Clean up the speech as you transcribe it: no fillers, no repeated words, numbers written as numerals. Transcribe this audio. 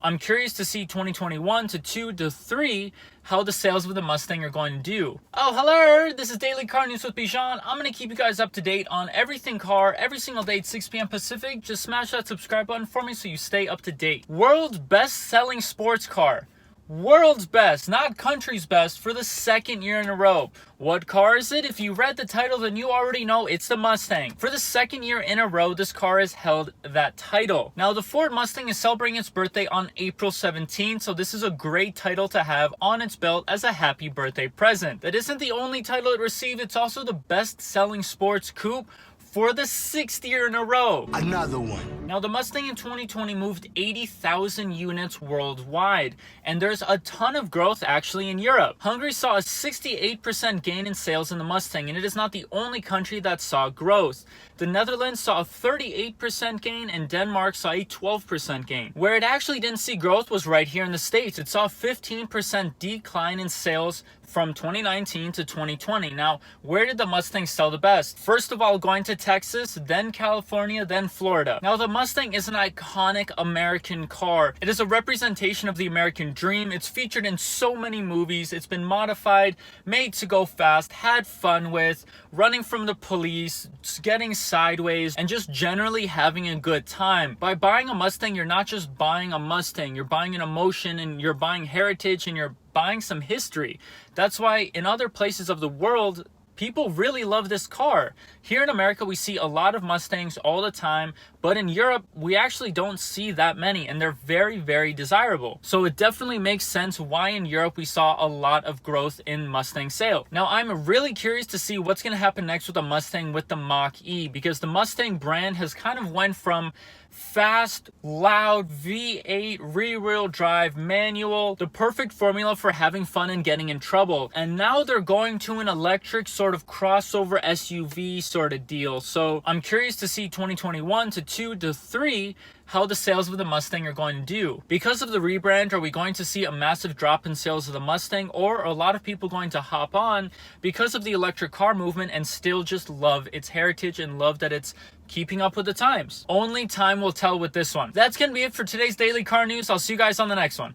I'm curious to see 2021 to 2 to 3 how the sales of the Mustang are going to do. Oh, hello! This is Daily Car News with Bijan. I'm going to keep you guys up to date on everything car every single day at 6 p.m. Pacific. Just smash that subscribe button for me so you stay up to date. World's best-selling sports car. World's best, not country's best, for the second year in a row. What car is it? If you read the title, then you already know it's the Mustang. For the second year in a row, this car has held that title. Now, the Ford Mustang is celebrating its birthday on April 17th, so this is a great title to have on its belt as a happy birthday present. That isn't the only title it received, it's also the best-selling sports coupe for the 6th year in a row. Another one. Now, the Mustang in 2020 moved 80,000 units worldwide, and there's a ton of growth actually in Europe. Hungary saw a 68% gain in sales in the Mustang, and it is not the only country that saw growth. The Netherlands saw a 38% gain, and Denmark saw a 12% gain. Where it actually didn't see growth was right here in the States. It saw a 15% decline in sales from 2019 to 2020. Now, where did the Mustang sell the best? First of all, going to Texas, then California, then Florida. Now, the Mustang is an iconic American car. It is a representation of the American dream. It's featured in so many movies. It's been modified, made to go fast, had fun with, running from the police, getting sideways, and just generally having a good time. By buying a Mustang, you're not just buying a Mustang. You're buying an emotion, and you're buying heritage, and you're buying some history. That's why in other places of the world, people really love this car. Here in America, we see a lot of Mustangs all the time, but in Europe, we actually don't see that many, and they're very, very desirable. So it definitely makes sense why in Europe we saw a lot of growth in Mustang sale. Now, I'm really curious to see what's going to happen next with the Mustang with the Mach-E, because the Mustang brand has kind of went from fast, loud, V8, rear-wheel drive, manual, the perfect formula for having fun and getting in trouble. And now they're going to an electric sort of crossover SUV sort of deal. So I'm curious to see 2021 to 2 to 3 how the sales of the Mustang are going to do. Because of the rebrand, are we going to see a massive drop in sales of the Mustang, or are a lot of people going to hop on because of the electric car movement and still just love its heritage and love that it's keeping up with the times? Only time will tell with this one. That's going to be it for today's Daily Car News. I'll see you guys on the next one.